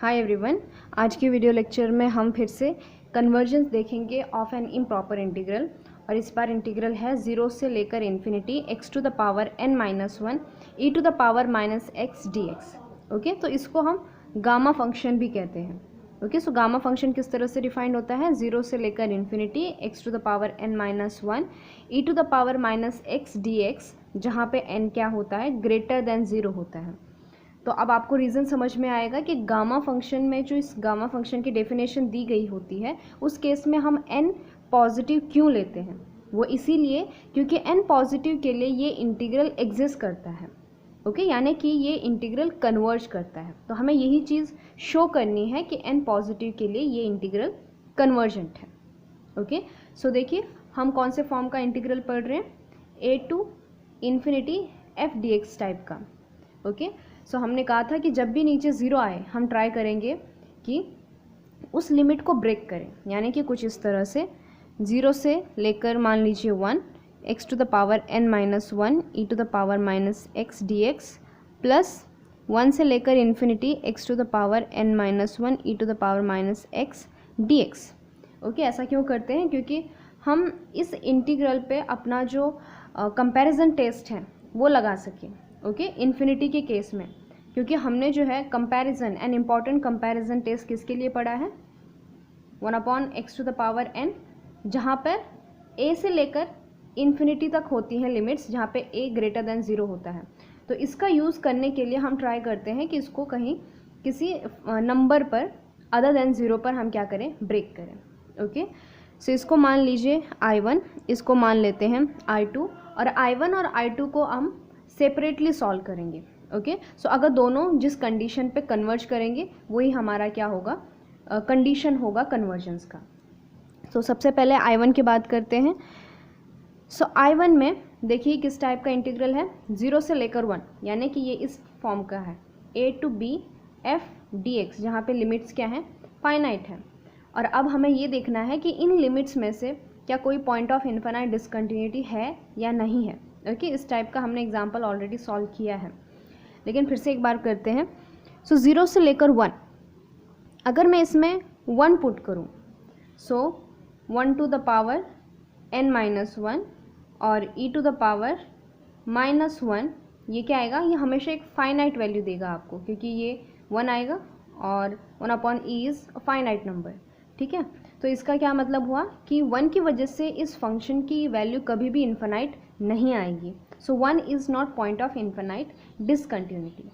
Hi everyone, आज के video lecture में हम फिर से कन्वर्जेंस देखेंगे ऑफ एन इम्प्रॉपर इंटीग्रल। और इस बार इंटीग्रल है 0 से लेकर infinity x to the power n minus 1 e to the power minus x d x. Okay, तो इसको हम गामा फंक्शन भी कहते हैं। ओके, सो गामा फंक्शन किस तरह से डिफाइंड होता है? 0 से लेकर infinity x to the power n minus 1 e to the power minus x d x, जहाँ पे n क्या होता है? ग्रेटर देन 0 होता है। तो अब आपको रीज़न समझ में आएगा कि गामा फंक्शन में जो इस गामा फंक्शन की डेफिनेशन दी गई होती है उस केस में हम n पॉजिटिव क्यों लेते हैं। वो इसीलिए क्योंकि n पॉजिटिव के लिए ये इंटीग्रल एग्जिस्ट करता है। ओके, यानी कि ये इंटीग्रल कन्वर्ज करता है। तो हमें यही चीज़ शो करनी है कि n पॉजिटिव के लिए ये इंटीग्रल कन्वर्जेंट है। ओके, सो देखिए हम कौन से फॉर्म का इंटीग्रल पढ़ रहे हैं? a to infinity f d x type का। ओके, सो हमने कहा था कि जब भी नीचे 0 आए हम ट्राई करेंगे कि उस लिमिट को ब्रेक करें, यानी कि कुछ इस तरह से 0 से लेकर मान लीजिए 1 x to the power n minus 1 e to the power minus x d x plus 1 से लेकर infinity x to the power n minus 1 e to the power minus x d x. Okay, ऐसा क्यों करते हैं? क्योंकि हम इस integral पे अपना जो कंपैरिजन टेस्ट है वो लगा सकें। ओके, इन्फिनिटी के केस में, क्योंकि हमने जो है comparison an important comparison test किसके लिए पढ़ा है? 1/x to the power n, जहाँ पर a से लेकर इन्फिनिटी तक होती हैं लिमिट्स, जहाँ पे a ग्रेटर देन 0 होता है। तो इसका यूज़ करने के लिए हम ट्राई करते हैं कि इसको कहीं किसी नंबर पर अदर देन 0 पर हम क्या करें? ब्रेक करें। ओके, सो इसको मान लीजिए I1, इसको मान लेते हैं I2, और I1 और I2 को हम सेपरेटली सॉल्व करेंगे। ओके, सो अगर दोनों जिस कंडीशन पे कन्वर्ज करेंगे वही हमारा क्या होगा? कंडीशन होगा कन्वर्जेंस का। सो सबसे पहले I1 की बात करते हैं। सो I1 में देखिए किस टाइप का इंटीग्रल है? 0 से लेकर 1, यानी कि ये इस फॉर्म का है a to b f dx, जहाँ पे लिमिट्स क्या हैं? फाइनाइट है। और अब हमें ये देखना है कि इन लिमिट्स में से क्या कोई पॉइंट ऑफ इन्फिनाइट डिसकंटिन्यूटी है या नहीं है। ओके, इस टाइप का हमने एग्जाम्पल ऑलरेडी सॉल्व किया है, लेकिन फिर से एक बार करते हैं। सो 0 से लेकर 1, अगर मैं इसमें 1 पुट करूं, so 1 to the power n minus 1 और e to the power minus 1, ये क्या आएगा? ये हमेशा एक फाइनाइट वैल्यू देगा आपको, क्योंकि ये 1 आएगा और 1/e is a finite number. ठीक है, तो इसका क्या मतलब हुआ कि 1 की वजह से इस फंक्शन की वैल्यू कभी भी इन्फिनाइट नहीं आएगी। So 1 is not point of infinite discontinuity.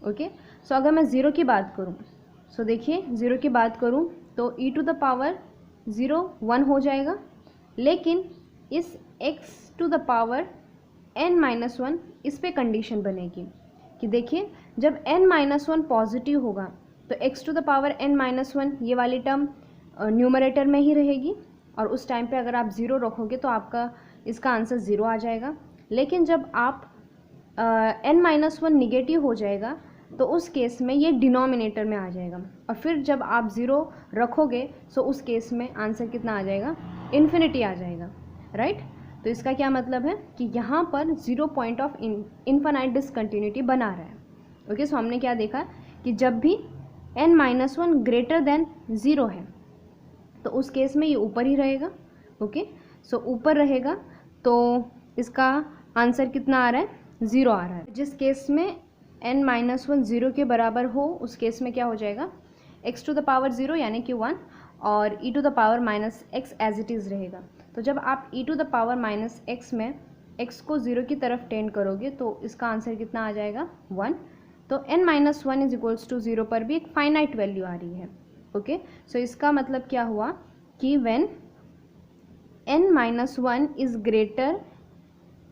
Okay, so अगर मैं 0 की बात करूं, सो देखिए 0 की बात करूं तो e टू द पावर 0 1 हो जाएगा, लेकिन इस x to the power n minus 1 इस पे कंडीशन बनेगी कि देखिए जब n माइनस 1 पॉजिटिव होगा तो x to the power n minus 1 ये वाली टर्म न्यूमरेटर में ही रहेगी, और उस टाइम पे अगर आप 0 रखोगे तो आपका इसका आंसर 0 आ जाएगा। लेकिन जब आप n माइनस 1 निगेटिव हो जाएगा तो उस केस में ये डिनोमिनेटर में आ जाएगा, और फिर जब आप 0 रखोगे तो उस केस में आंसर कितना आ जाएगा? इन्फिनिटी आ जाएगा। राइट, तो इसका क्या मतलब है कि यहाँ पर 0 पॉइंट ऑफ इन्फिनाइट डिसकंटिन्यूटी बना रहा है। ओके, सो हमने क्या देखा कि जब भी n माइनस 1 ग्रेटर देन 0 है तो उस केस में ये ऊपर ही रहेगा। ओके, सो ऊपर रहेगा तो इसका आंसर कितना आ रहा है? 0 आ रहा है। जिस केस में n माइनस 1 0 के बराबर हो उस केस में क्या हो जाएगा? x टू द पावर 0 यानी कि 1 और e to the power minus x as it is रहेगा। तो जब आप e to the power minus x में x को 0 की तरफ टेंड करोगे तो इसका आंसर कितना आ जाएगा? 1। तो n minus 1 is equals to 0 पर भी एक फाइनाइट वैल्यू आ रही है। ओके, सो इसका मतलब क्या हुआ कि when n minus 1 is greater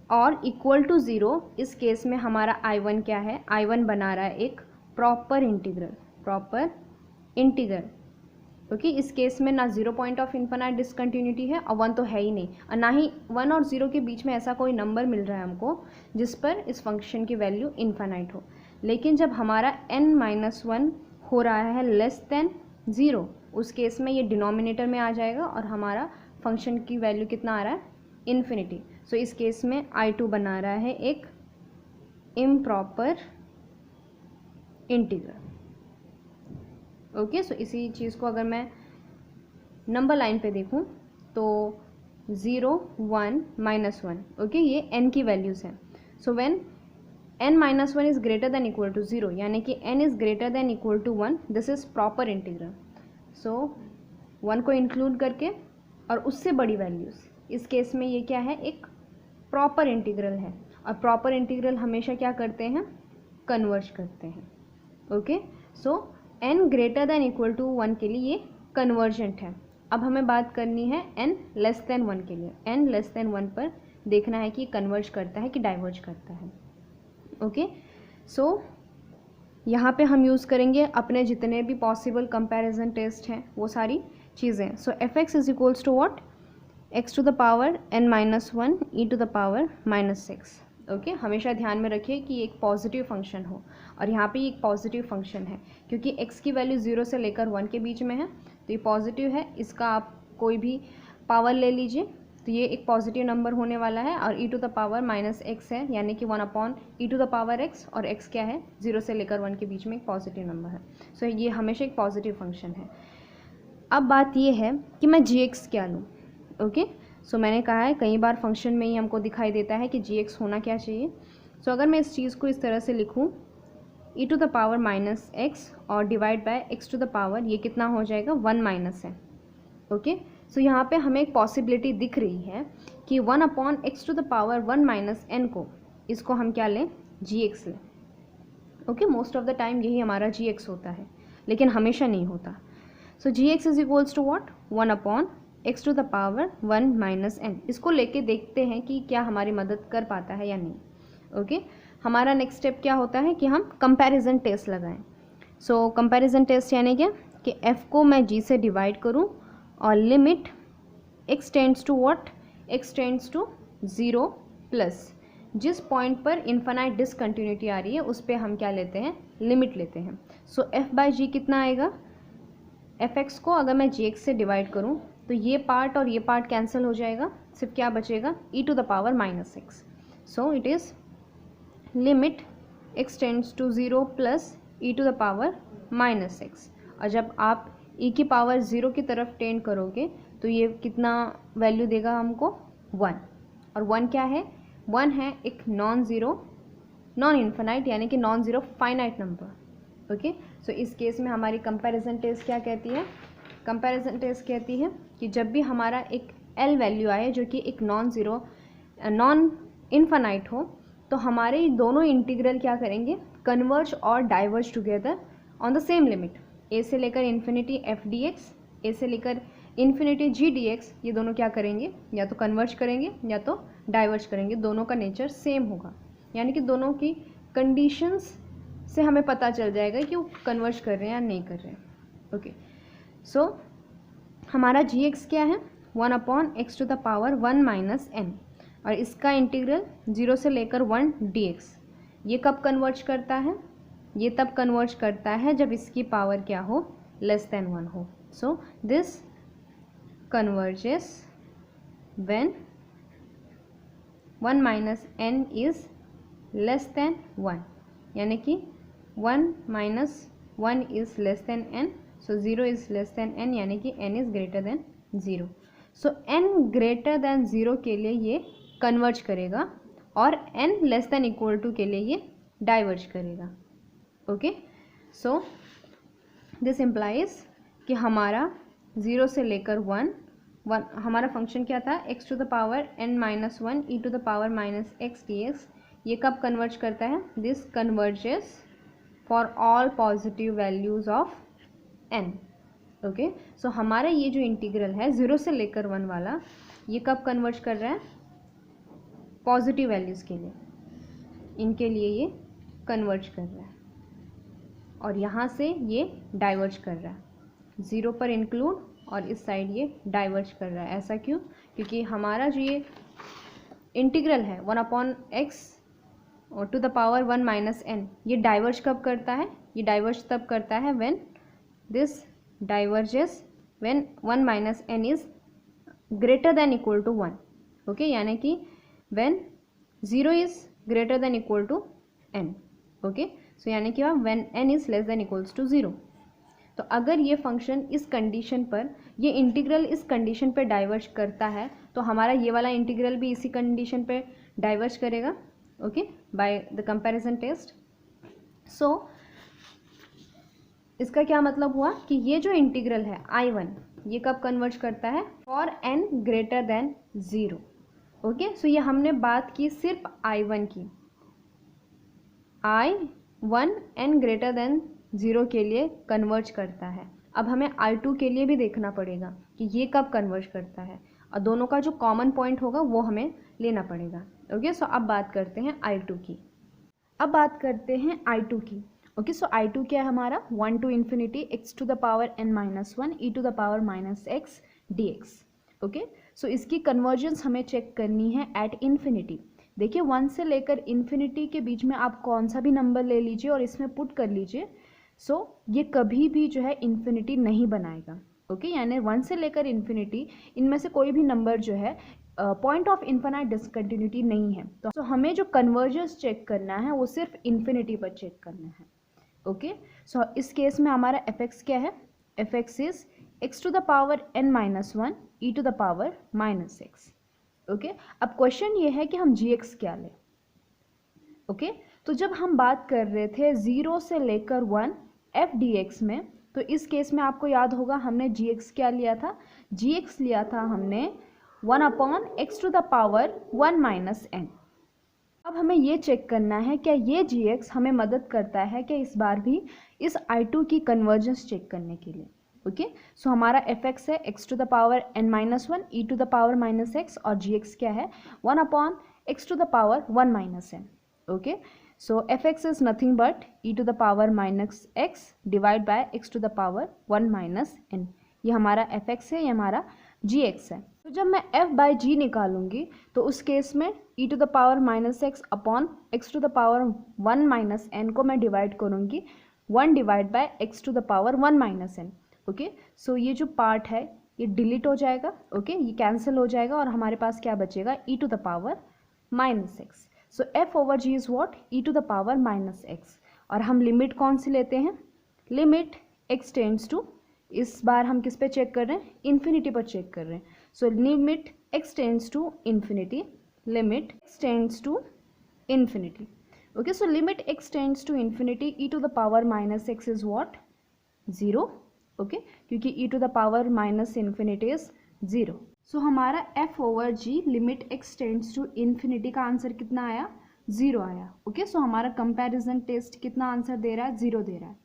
और इक्वल टू 0, इस केस में हमारा I1 क्या है? I1 बना रहा है एक प्रॉपर इंटीग्रल। ओके, इस केस में ना 0 पॉइंट ऑफ इन्फिनाइट डिसकंटिन्यूटी है और 1 तो है ही नहीं, और ना ही 1 और 0 के बीच में ऐसा कोई नंबर मिल रहा है हमको जिस पर इस फंक्शन की वैल्यू इन्फिनाइट हो। लेकिन जब हमारा n माइनस 1 हो रहा है लेस देन 0, उस केस में ये डिनोमिनेटर में आ जाएगा और हमारा फंक्शन की वैल्यू कितना आ रहा है? इन्फिनिटी। सो इस केस में I2 बना रहा है एक इम्प्रॉपर इंटीग्रल। ओके, सो इसी चीज़ को अगर मैं नंबर लाइन पे देखूँ तो 0 1 -1, ओके, ये n की वैल्यूज़ हैं. So when n - 1 is greater than equal to 0, यानी कि n is greater than equal to 1, this is proper integral. So 1 को इंक्लूड करके और उससे बड़ी वैल्यूज़, इस केस में ये क्या है, एक प्रॉपर इंटीग्रल है. और प्रॉपर इंटीग्रल हमेशा क्या करते हैं, कन्वर्ज करते हैं. Okay, so n greater than equal to 1 के लिए ये कन्वर्जेंट है. अब हमें बात करनी है n लेस देन 1 के लिए. n लेस देन 1 पर देखना है कि कन्वर्ज करता है कि डाइवर्ज करता है. ओके, सो यहाँ पे हम यूज़ करेंगे अपने जितने भी पॉसिबल कंपैरिजन टेस्ट हैं वो सारी चीज़ें. So F x is equals to what, x to the power n - 1 e to the power -6. Okay, हमेशा ध्यान में रखिए कि एक पॉजिटिव फंक्शन हो, और यहाँ पे एक पॉजिटिव फंक्शन है क्योंकि x की वैल्यू 0 से लेकर 1 के बीच में है, तो ये पॉजिटिव है. इसका आप कोई भी पावर ले लीजिए तो ये एक पॉजिटिव नंबर होने वाला है. और e to the power -x है, यानी कि 1/e to the power x, और x क्या है, 0 से लेकर 1 के बीच में एक पॉजिटिव नंबर है. सो ये हमेशा एक पॉजिटिव फंक्शन है. अब बात ये है कि मैं gx क्या लूँ. ओके, सो मैंने कहा है कई बार फंक्शन में ही हमको दिखाई देता है कि gx होना क्या चाहिए. सो अगर मैं इस चीज़ को इस तरह से लिखूँ, e to the power -x और divide by x to the power, ये कितना हो जाएगा, 1 माइनस है. ओके, सो यहाँ पे हमें एक पॉसिबिलिटी दिख रही है कि 1/x to the power 1 minus n को, इसको हम क्या लें, gx लें. Okay, most of the time यही हमारा gx होता है, लेकिन हमेशा नहीं होता. So gx is equals to what, 1/x to the power 1 minus n. इसको लेके देखते हैं कि क्या हमारी मदद कर पाता है या नहीं. ओके, हमारा नेक्स्ट स्टेप क्या होता है कि हम कंपैरिजन टेस्ट लगाएं. सो कंपैरिजन टेस्ट यानी क्या कि f को मैं g से डिवाइड करूं और limit x tends to what, x tends to 0 plus जिस पॉइंट पर इन्फानाइट डिसकंटिन्यूटी आ रही है उस पर हम क्या लेते हैं, लिमिट लेते हैं. सो f बाई जी कितना आएगा, fx को अगर मैं gx से डिवाइड करूं तो ये पार्ट और ये पार्ट कैंसिल हो जाएगा, सिर्फ क्या बचेगा, e to the power -6. So it is limit x tends to 0 plus e to the power -6. और जब आप e की पावर 0 की तरफ टेंड करोगे तो ये कितना वैल्यू देगा हमको, 1. और 1 क्या है, 1 है एक नॉन ज़ीरो, नॉन इन्फिनाइट, यानी कि non zero finite number. Okay, so इस केस में हमारी कंपैरिजन टेस्ट क्या कहती है, कंपैरिजन टेस्ट कहती है कि जब भी हमारा एक l वैल्यू आए जो कि एक नॉन ज़ीरो, नॉन इन्फिनाइट हो, तो हमारे दोनों इंटीग्रल क्या करेंगे, कन्वर्ज और diverge together on the same limit. a से लेकर इन्फिनिटी f dx, a से लेकर इन्फिनिटी g dx, ये दोनों क्या करेंगे, या तो कन्वर्ज करेंगे या तो डाइवर्ज करेंगे. दोनों का नेचर सेम होगा, यानी कि दोनों की कंडीशंस से हमें पता चल जाएगा कि वो कन्वर्ज कर रहे हैं या नहीं कर रहे हैं. ओके, सो हमारा gx क्या है, 1/x to the power 1 minus n, और इसका इंटीग्रल 0 से लेकर 1 dx. ये कब कन्वर्ज करता है, ये तब कन्वर्ज करता है जब इसकी पावर क्या हो, लेस देन 1 हो. So this converges when 1 minus n is less than 1, यानी कि 1 minus 1 is less than n. So 0 is less than n, यानी कि n is greater than 0. So n greater than 0 के लिए ये कन्वर्ज करेगा और n less than equal to के लिए ये डाइवर्ज करेगा. ओके, सो दिस इम्प्लाइज कि हमारा 0 से लेकर 1 हमारा फंक्शन क्या था, x to the power n minus 1 e to the power -x dx. ये कब कन्वर्ज करता है, this converges for all positive values of n. Okay, so हमारा ये जो इंटीग्रल है 0 से लेकर 1 वाला, ये कब कन्वर्ज कर रहा है, पॉजिटिव वैल्यूज़ के लिए, इनके लिए ये कन्वर्ज कर रहा है. और यहाँ से ये डाइवर्ज कर रहा है, 0 पर इंक्लूड और इस साइड ये डाइवर्ज कर रहा है. ऐसा क्यों, क्योंकि हमारा जो ये इंटीग्रल है 1/x to the power 1 minus n, ये डाइवर्ज कब करता है, ये डाइवर्ज तब करता है when this diverges when 1 minus n is greater than equal to 1. Okay, यानी कि when 0 is greater than equal to n. Okay, so यानी कि when n is less than equals to 0. तो अगर ये फंक्शन इस कंडीशन पर, ये इंटीग्रल इस कंडीशन पे डाइवर्ज करता है तो हमारा ये वाला इंटीग्रल भी इसी कंडीशन पे डाइवर्ज करेगा, okay, by the comparison test. So इसका क्या मतलब हुआ कि ये जो इंटीग्रल है I1, ये कब कन्वर्ज करता है, for n greater than 0, okay. So ये हमने बात की सिर्फ I1 की, I1 n ग्रेटर देन 0 के लिए कन्वर्ज करता है। अब हमें I2 के लिए भी देखना पड़ेगा कि ये कब कन्वर्ज करता है, और दोनों का जो कॉमन पॉइंट होगा वो हमें लेना पड़ेगा, ओके। सो अब बात करते हैं I2 की। अब बात करते हैं I2 की, ओके। सो I2 क्या है हमारा, 1 to infinity x to the power n minus 1 e to the power minus x dx, okay. So इसकी कन्वर्जेंस हमें चेक करनी है एट इन्फिनिटी। देखिए 1 से लेकर इन्फिनिटी के बीच में आप कौन सा भी नंबर ले लीजिए और इसमें पुट कर लीजिए, सो ये कभी भी जो है इन्फिनिटी नहीं बनाएगा, ओके। यानी 1 से लेकर इन्फिनिटी इनमें से कोई भी नंबर जो है पॉइंट ऑफ इन्फिनाइट डिसकंटिन्यूटी नहीं है। तो हमें जो कन्वर्जेंस चेक करना है वो सिर्फ इन्फिनिटी पर चेक करना है, ओके। सो इस केस में हमारा fx क्या है, fx is x to the power n minus 1 e to the power minus x, okay. अब क्वेश्चन ये है कि हम gx क्या लें, ओके। तो जब हम बात कर रहे थे 0 से लेकर 1 f dx में, तो इस केस में आपको याद होगा हमने gx क्या लिया था, gx लिया था हमने 1 upon x to the power 1 minus n। अब हमें ये चेक करना है क्या ये gx हमें मदद करता है कि इस बार भी इस I2 की कन्वर्जेंस चेक करने के लिए, ओके। सो हमारा fx है x to the power n minus 1 e to the power minus x, और gx क्या है 1 upon x to the power 1 minus n, okay. So fx is nothing but e to the power minus x divide by x to the power 1 minus n। ये हमारा fx है, ये हमारा gx है। तो जब मैं f बाई g निकालूंगी तो उस केस में e to the power minus x upon x to the power 1 minus n को मैं डिवाइड करूंगी 1 divide by x to the power 1 minus n, okay. So ये जो पार्ट है ये डिलीट हो जाएगा, ओके, ये कैंसिल हो जाएगा और हमारे पास क्या बचेगा, e to the power minus x. So f over g is what, e to the power minus x. और हम लिमिट कौन सी लेते हैं, लिमिट x टेंड्स टू, इस बार हम किस पे चेक कर रहे हैं, इन्फिनिटी पर चेक कर रहे हैं। So limit x tends to infinity, limit x tends to infinity, okay. So limit x tends to infinity e to the power minus x is what, 0, okay, क्योंकि e to the power minus infinity is 0। So हमारा f over g limit x tends to infinity का answer कितना आया, 0 आया, okay. So हमारा comparison test कितना answer दे रहा है, 0 दे रहा है,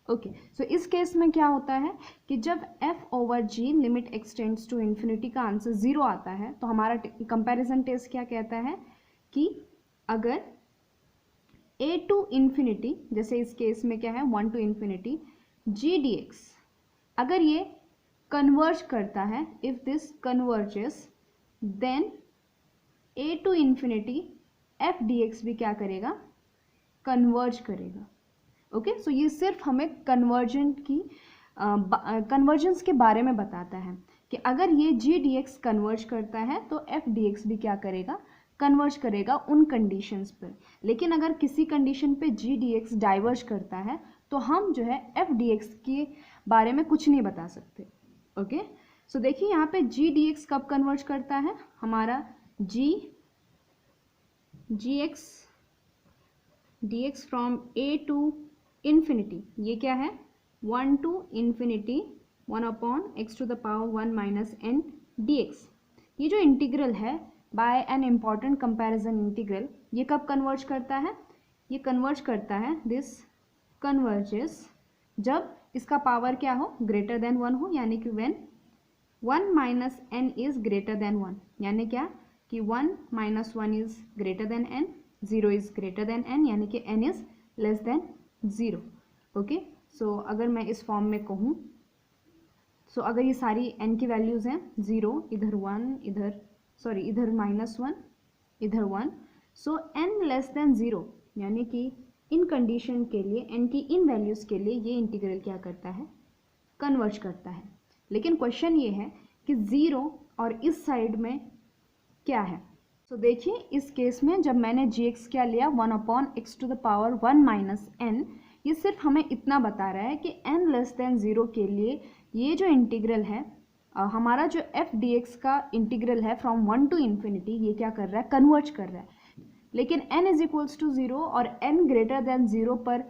ओके। सो इस केस में क्या होता है कि जब f over g limit x tends to infinity का आंसर 0 आता है तो हमारा कंपैरिजन टेस्ट क्या कहता है कि अगर a टू इन्फिनिटी, जैसे इस केस में क्या है 1 टू इन्फिनिटी g dx, अगर ये कन्वर्ज करता है, if this converges then a to infinity f dx भी क्या करेगा, कन्वर्ज करेगा, ओके। सो ये सिर्फ हमें कन्वर्जेंस के बारे में बताता है कि अगर ये g dx कन्वर्ज करता है तो f dx भी क्या करेगा, कन्वर्ज करेगा उन कंडीशंस पर। लेकिन अगर किसी कंडीशन पे g dx डाइवर्ज करता है तो हम जो है f dx के बारे में कुछ नहीं बता सकते, ओके। सो देखिए यहाँ पे g dx कब कन्वर्ज करता है, हमारा gx dx from a to infinity, ये क्या है 1 to infinity 1 upon x to the power 1 minus n dx। ये जो इंटीग्रल है by an important comparison integral, ये कब कन्वर्ज करता है, ये कन्वर्ज करता है, दिस कन्वर्जेस जब इसका पावर क्या हो, ग्रेटर देन 1 हो, यानी कि when 1 minus n is greater than 1, यानी क्या कि 1 minus 1 is greater than n, 0 is greater than n, यानी कि n is less than 0, okay. So अगर मैं इस फॉर्म में कहूँ, सो अगर ये सारी n की वैल्यूज़ हैं 0, इधर 1, इधर माइनस 1, इधर 1, सो n लेस देन 0, यानी कि इन कंडीशन के लिए n की इन वैल्यूज़ के लिए ये इंटीग्रल क्या करता है, कन्वर्ज करता है। लेकिन क्वेश्चन ये है कि 0 और इस साइड में क्या है। सो देखिए इस केस में जब मैंने gx क्या लिया 1 upon x to the power 1 minus n, ये सिर्फ हमें इतना बता रहा है कि n लेस देन 0 के लिए ये जो इंटीग्रल है हमारा जो एफ डी एक्स का इंटीग्रल है फ्रॉम 1 टू इन्फिनिटी, ये क्या कर रहा है, कन्वर्ज कर रहा है। लेकिन n इज इक्वल्स टू 0 और n ग्रेटर देन 0 पर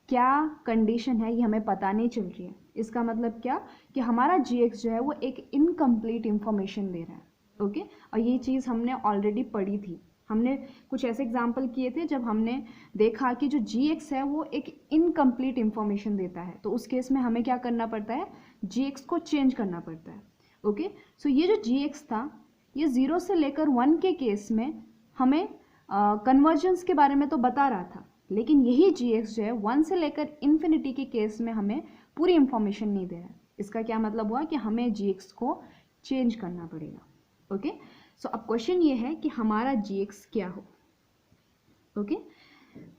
क्या कंडीशन है ये हमें पता नहीं चल रही है। इसका मतलब क्या कि हमारा gx जो है वो एक इनकम्प्लीट इंफॉर्मेशन दे रहा है। ओके, और ये चीज़ हमने ऑलरेडी पढ़ी थी। हमने कुछ ऐसे एग्जाम्पल किए थे जब हमने देखा कि जो gx है वो एक इनकम्प्लीट इंफॉर्मेशन देता है, तो उस केस में हमें क्या करना पड़ता है, gx को चेंज करना पड़ता है। ओके, सो ये जो gx था ये 0 से लेकर 1 के केस में हमें कन्वर्जेंस के बारे में तो बता रहा था, लेकिन यही gx जो है 1 से लेकर इन्फिनिटी के केस में हमें पूरी इंफॉर्मेशन नहीं दे रहा है। इसका क्या मतलब हुआ कि हमें gx को चेंज करना पड़ेगा। ओके, सो अब क्वेश्चन ये है कि हमारा gx क्या हो। ओके,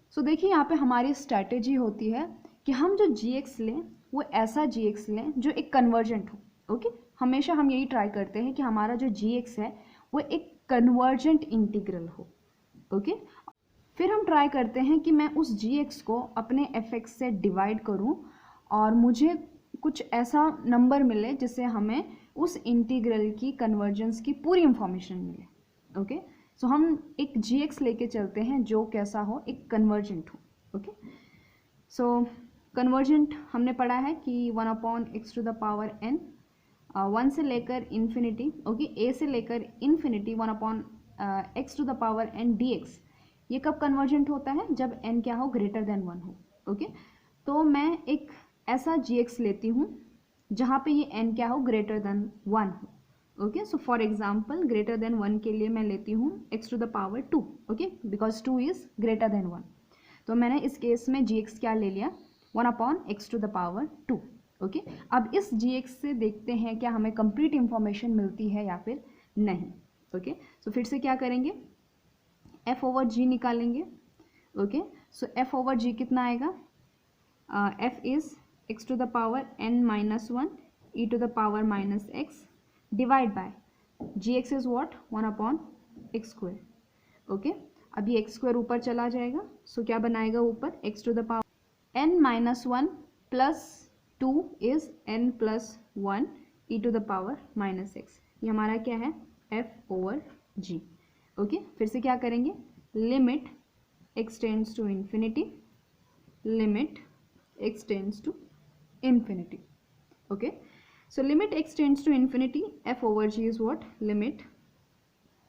सो देखिए यहाँ पे हमारी स्ट्रैटेजी होती है कि हम जो gx लें वो ऐसा gx लें जो एक कन्वर्जेंट हो। ओके, हमेशा हम यही ट्राई करते हैं कि हमारा जो gx है वो एक कन्वर्जेंट इंटीग्रल हो। ओके, फिर हम ट्राई करते हैं कि मैं उस gx को अपने fx से डिवाइड करूं और मुझे कुछ ऐसा नंबर मिले जिससे हमें उस इंटीग्रल की कन्वर्जेंस की पूरी इंफॉर्मेशन मिले। ओके, सो हम एक gx लेके चलते हैं जो कैसा हो, एक कन्वर्जेंट हो। ओके, सो कन्वर्जेंट हमने पढ़ा है कि 1/x to the power n, 1 से लेकर इन्फिनिटी, ओके, a से लेकर infinity 1/x to the power n dx। ये कब कन्वर्जेंट होता है, जब n क्या हो, ग्रेटर देन 1 हो। ओके, तो मैं एक ऐसा gx लेती हूँ जहाँ पे ये n क्या हो, ग्रेटर देन 1 हो। Okay, so for example greater than 1 के लिए मैं लेती हूँ x to the power 2। Okay, because 2 is greater than 1, तो मैंने इस केस में gx क्या ले लिया, 1/x to the power 2। Okay, अब इस gx से देखते हैं क्या हमें कंप्लीट इंफॉर्मेशन मिलती है या फिर नहीं। ओके, सो फिर से क्या करेंगे, f/g निकालेंगे। ओके, सो f/g कितना आएगा, f is x to the power n minus 1 e to the power minus x divide by gx is what, 1/x square. Okay, अब ये x स्क्वायर ऊपर चला जाएगा, सो क्या बनाएगा ऊपर, x to the power n minus 1 plus 2 is n plus 1 e to the power minus x। ये हमारा क्या है, f/g। ओके, फिर से क्या करेंगे, limit x tends to infinity, limit x tends to infinity. Okay, so limit x tends to infinity, f/g is what, limit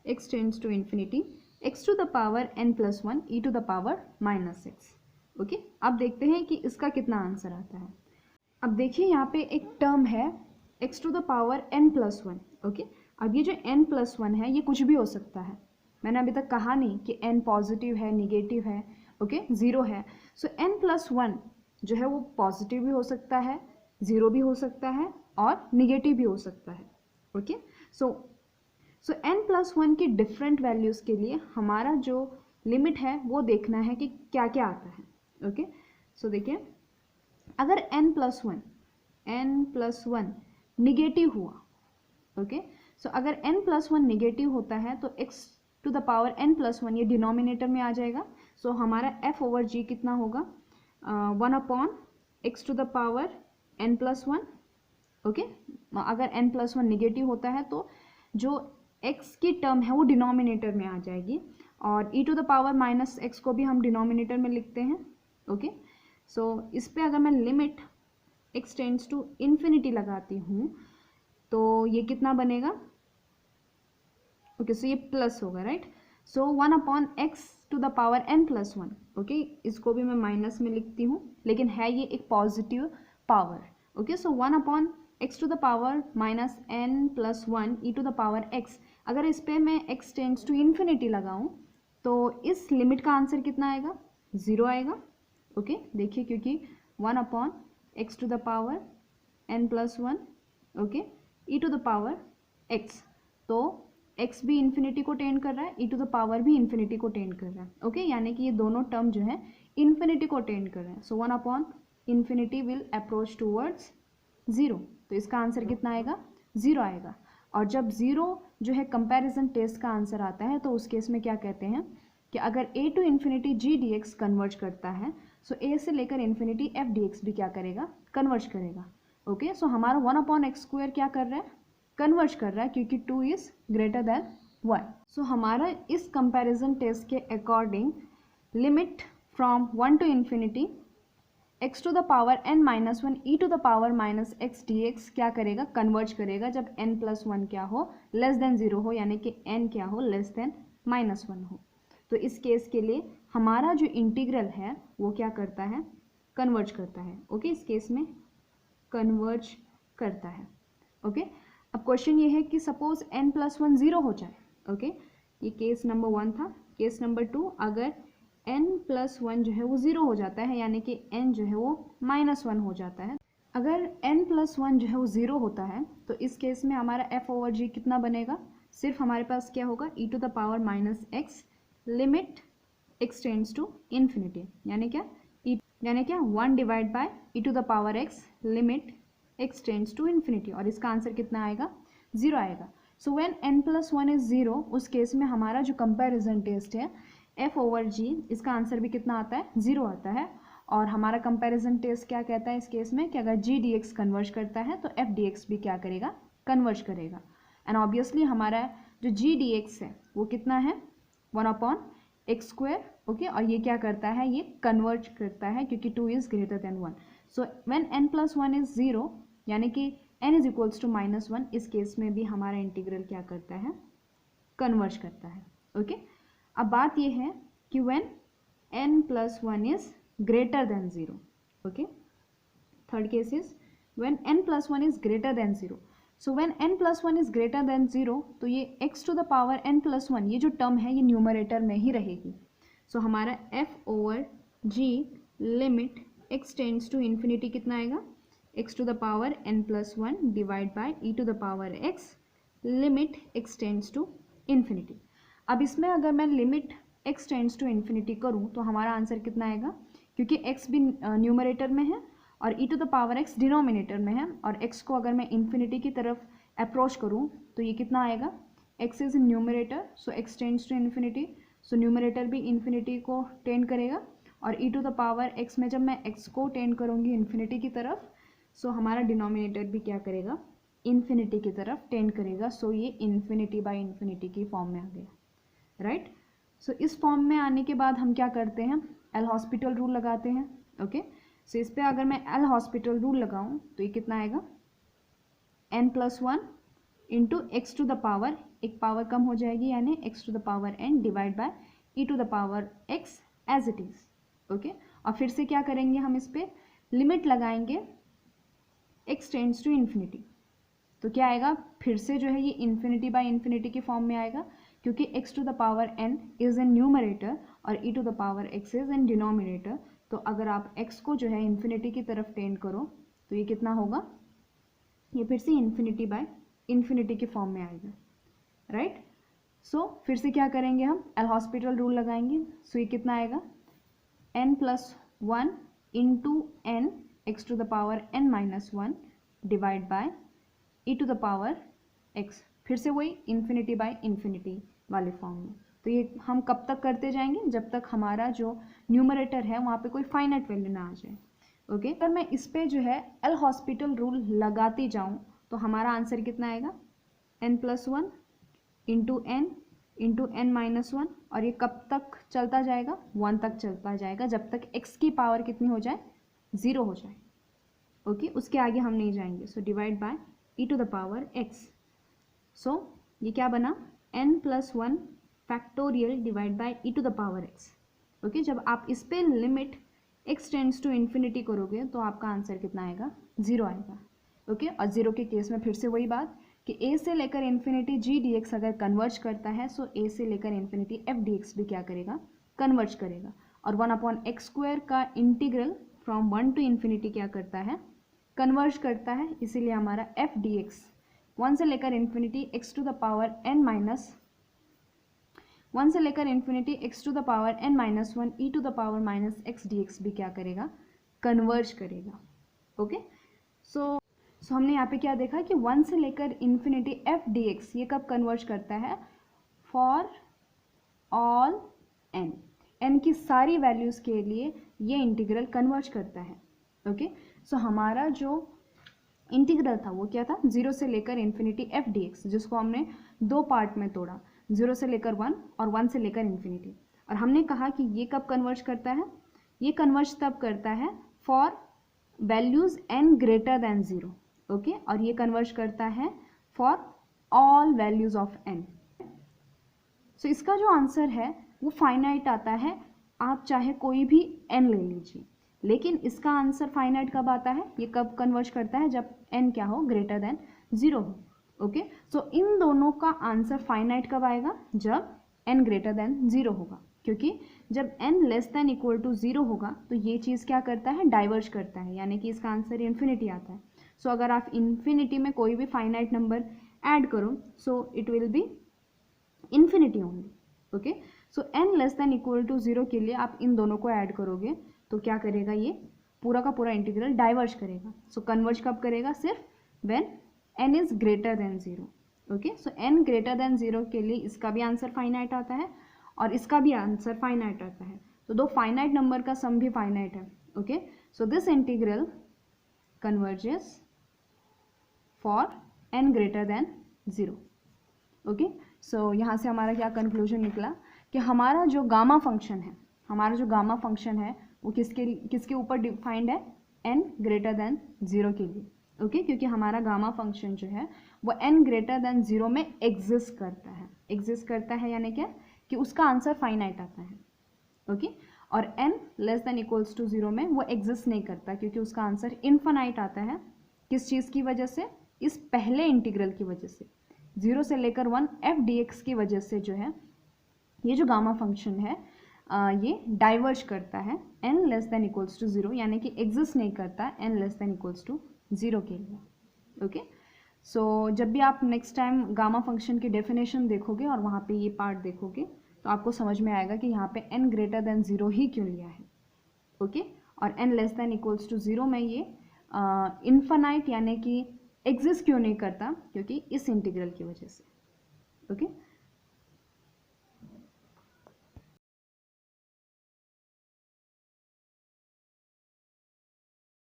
x tends to infinity x to the power n plus 1 e to the power minus x. Okay, अब देखते हैं कि इसका कितना answer आता है। अब देखिए यहाँ पे एक टर्म है x to the power n plus 1। Okay, अब ये जो n प्लस 1 है ये कुछ भी हो सकता है, मैंने अभी तक कहा नहीं कि n पॉजिटिव है, निगेटिव है, ओके, 0 है। सो n प्लस 1 जो है वो पॉजिटिव भी हो सकता है, 0 भी हो सकता है और निगेटिव भी हो सकता है। ओके, सो n प्लस 1 की डिफरेंट वैल्यूज़ के लिए हमारा जो लिमिट है वो देखना है कि क्या क्या आता है। ओके, सो देखिए अगर n प्लस 1 निगेटिव हुआ, ओके, सो अगर n प्लस 1 निगेटिव होता है तो x to the power n plus 1 ये डिनोमिनेटर में आ जाएगा। सो हमारा f/g कितना होगा, 1/x to the power n plus 1। Okay, अगर n प्लस 1 निगेटिव होता है तो जो x की टर्म है वो डिनोमिनेटर में आ जाएगी, और e to the power minus x को भी हम डिनोमिनेटर में लिखते हैं। ओके, सो इस पे अगर मैं limit x tends to infinity लगाती हूँ तो ये कितना बनेगा, ओके, सो ये प्लस होगा, right. So 1/x to the power n plus 1। Okay, इसको भी मैं माइनस में लिखती हूँ, लेकिन है ये एक positive power. Okay, so 1/x to the power minus n plus 1 e to the power x। अगर इस पर मैं x टेंड्स टू इन्फिनिटी लगाऊँ तो इस लिमिट का आंसर कितना आएगा, 0 आएगा। ओके, देखिए क्योंकि 1/x to the power n plus 1, okay, e to the power x, तो x भी इन्फिनिटी को टेंड कर रहा है, e टू द पावर भी इन्फिनिटी को टेंड कर रहा है। ओके, यानी कि ये दोनों टर्म जो है इन्फिनिटी को टेंड कर रहे हैं। सो 1/infinity विल अप्रोच टूवर्ड्स 0, तो इसका आंसर कितना आएगा, 0 आएगा। और जब 0 जो है कंपैरिजन टेस्ट का आंसर आता है तो उस केस में क्या कहते हैं कि अगर a to infinity g dx converge करता है सो a से लेकर इन्फिनिटी f dx भी क्या करेगा, कन्वर्ज करेगा। ओके, सो हमारा 1/x² क्या कर रहा है, कन्वर्ज कर रहा है, क्योंकि 2 इज ग्रेटर देन 1। सो हमारा इस कंपैरिजन टेस्ट के according limit from 1 to infinity x to the power n-1 e to the power -x dx क्या करेगा, कन्वर्ज करेगा जब n+1 क्या हो, लेस देन 0 हो, यानी कि n क्या हो, लेस देन -1 हो। तो इस केस के लिए हमारा जो इंटीग्रल है वो क्या करता है, कन्वर्ज करता है। ओके, इस केस में कन्वर्ज करता है। ओके, अब क्वेश्चन ये है कि सपोज n+1 0 हो जाए। ओके, ये केस नंबर 1 था। केस नंबर 2, अगर n+1 जो है वो 0 हो जाता है, यानी कि n जो है वो -1 हो जाता है। अगर n+1 जो है वो 0 होता है तो इस केस में हमारा f/g कितना बनेगा, सिर्फ हमारे पास क्या होगा, e to the power -x limit x tends to infinity, यानी क्या, यानी क्या 1 divide by e to the power x limit x tends to infinity, और इसका आंसर कितना आएगा, 0 आएगा। सो व्हेन n+1 इज 0, उस केस में हमारा जो कंपैरिजन टेस्ट है f/g, इसका आंसर भी कितना आता है, 0 आता है। और हमारा कंपैरिजन टेस्ट क्या कहता है इस केस में कि अगर g dx कन्वर्ज करता है तो f dx भी क्या करेगा, कन्वर्ज करेगा। एंड ऑब्वियसली हमारा जो g dx है वो कितना है, 1/x²। ओके, और ये क्या करता है, ये कन्वर्ज करता है क्योंकि 2 is greater than 1। So when n+1 is 0, यानी कि n इज इक्वल्स टू -1, इस केस में भी हमारा इंटीग्रल क्या करता है, कन्वर्ज करता है। ओके, अब बात ये है कि when n+1 is greater than 0। Okay, third case is when n+1 is greater than 0। So when n+1 is greater than 0, तो ये x to the power n+1 ये जो टर्म है ये न्यूमरेटर में ही रहेगी। सो हमारा f/g limit x tends to infinity कितना आएगा, x to the power n+1 divide by e to the power x limit x tends to infinity. अब इसमें अगर मैं limit x tends to infinity करूँ तो हमारा आंसर कितना आएगा, क्योंकि x भी न्यूमरेटर में है और e to the power x denominator में है, और x को अगर मैं इन्फिनिटी की तरफ अप्रोच करूँ तो ये कितना आएगा, x is in numerator so x tends to infinity, so numerator भी इन्फिनिटी को टेंड करेगा, और e to the power x में जब मैं x को टेंड करूँगी इन्फिनिटी की तरफ, सो हमारा डिनोमिनेटर भी क्या करेगा, इन्फिनिटी की तरफ टेंड करेगा। सो ये इन्फिनिटी बाय इन्फिनिटी की फॉर्म में आ गया, राइट। सो इस फॉर्म में आने के बाद हम क्या करते हैं, एल हॉस्पिटल रूल लगाते हैं। ओके, सो इस पर अगर मैं एल हॉस्पिटल रूल लगाऊं तो ये कितना आएगा, n+1 into x to the power, एक पावर कम हो जाएगी यानी x to the power n divide by e to the power x as it is. Okay, और फिर से क्या करेंगे, हम इस पर लिमिट लगाएंगे x टेंड्स टू इन्फिनिटी, तो क्या आएगा, फिर से जो है ये इन्फिनिटी बाय इन्फिनिटी की फॉर्म में आएगा, क्योंकि x to the power n is in numerator और e to the power x is in denominator. तो अगर आप x को जो है इन्फिनिटी की तरफ टेंड करो तो ये कितना होगा, ये फिर से इन्फिनिटी बाय इन्फिनिटी की फॉर्म में आएगा, राइट। सो फिर से क्या करेंगे, हम एल हॉस्पिटल रूल लगाएंगे। सो ये कितना आएगा, n+1 into n x to the power n-1 divide by e to the power x, फिर से वही इन्फिनिटी बाय इन्फिनिटी वाले फॉर्म में। तो ये हम कब तक करते जाएंगे, जब तक हमारा जो न्यूमरेटर है वहाँ पे कोई फाइनाइट वैल्यू ना आ जाए। ओके, अगर मैं इस पे जो है एल हॉस्पिटल रूल लगाती जाऊँ तो हमारा आंसर कितना आएगा, n+1 इंटू n-1, और ये कब तक चलता जाएगा, 1 तक चलता जाएगा, जब तक x की पावर कितनी हो जाए, 0 हो जाए। ओके, उसके आगे हम नहीं जाएंगे। So divide by e to the power x। So ये क्या बना, n+1 factorial divide by e to the power x। Okay, जब आप इस पे limit x tends to infinity करोगे तो आपका आंसर कितना आएगा, 0 आएगा। ओके, और 0 के केस में फिर से वही बात कि a से लेकर इन्फिनिटी g dx अगर कन्वर्ज करता है सो a से लेकर इन्फिनिटी f dx भी क्या करेगा, कन्वर्ज करेगा। और 1/x² का इंटीग्रल फ्रॉम 1 टू इन्फिनिटी क्या करता है, कन्वर्ज करता है, इसीलिए हमारा f dx 1 से लेकर infinity x to the power n-1 से लेकर infinity x to the power n-1 e to the power -x dx भी क्या करेगा, कन्वर्ज करेगा। ओके, सो हमने यहाँ पे क्या देखा कि 1 से लेकर इन्फिनिटी f dx ये कब कन्वर्ज करता है, फॉर ऑल n की सारी वैल्यूज़ के लिए ये इंटीग्रल कन्वर्ज करता है। ओके, सो हमारा जो इंटीग्रल था वो क्या था, 0 से लेकर इन्फिनिटी एफ डी एक्स, जिसको हमने दो पार्ट में तोड़ा, 0 से लेकर 1 और 1 से लेकर इन्फिनिटी। और हमने कहा कि ये कब कन्वर्ज करता है, ये कन्वर्ज तब करता है for values n greater than 0। Okay, और ये कन्वर्ज करता है for all values of n। सो इसका जो आंसर है वो फाइनाइट आता है, आप चाहे कोई भी n ले लीजिए, लेकिन इसका आंसर फाइनाइट कब आता है, ये कब कन्वर्ज करता है, जब n क्या हो, ग्रेटर देन 0 हो। ओके, सो इन दोनों का आंसर फाइनाइट कब आएगा, जब n ग्रेटर देन 0 होगा, क्योंकि जब n less than equal to 0 होगा तो ये चीज़ क्या करता है, डाइवर्ज करता है, यानी कि इसका आंसर इन्फिनिटी आता है। सो अगर आप इन्फिनिटी में कोई भी फाइनाइट नंबर ऐड करो, so it will be infinity only. Okay, so n less than equal to 0 के लिए आप इन दोनों को ऐड करोगे तो क्या करेगा, ये पूरा का पूरा इंटीग्रल डाइवर्ज करेगा। सो कन्वर्ज कब करेगा, सिर्फ when n is greater than 0। Okay, so n greater than 0 के लिए इसका भी आंसर फाइनाइट आता है और इसका भी आंसर फाइनाइट आता है, तो दो फाइनाइट नंबर का सम भी फाइनाइट है। Okay, so this integral converges for n greater than 0। Okay, so यहाँ से हमारा क्या कंक्लूजन निकला कि हमारा जो गामा फंक्शन है, वो किसके ऊपर डिफाइंड है, n ग्रेटर देन 0 के लिए। ओके, क्योंकि हमारा गामा फंक्शन जो है वो n ग्रेटर देन 0 में एग्जिस्ट करता है, यानी क्या कि उसका आंसर फाइनाइट आता है। ओके, और n less than equals to 0 में वो एग्जिस्ट नहीं करता, क्योंकि उसका आंसर इनफाइनाइट आता है। किस चीज़ की वजह से, इस पहले इंटीग्रल की वजह से, 0 से लेकर 1 एफ डी एक्स की वजह से जो है ये जो गामा फंक्शन है ये डाइवर्ज करता है n less than equals to 0, यानी कि एग्जिस्ट नहीं करता n less than equals to 0 के लिए। ओके, सो जब भी आप नेक्स्ट टाइम गामा फंक्शन की डेफिनेशन देखोगे और वहाँ पे ये पार्ट देखोगे तो आपको समझ में आएगा कि यहाँ पे n ग्रेटर देन 0 ही क्यों लिया है। ओके, और n less than equals to 0 में ये इनफाइनाइट यानी कि एग्जिस्ट क्यों नहीं करता, क्योंकि इस इंटीग्रल की वजह से। ओके,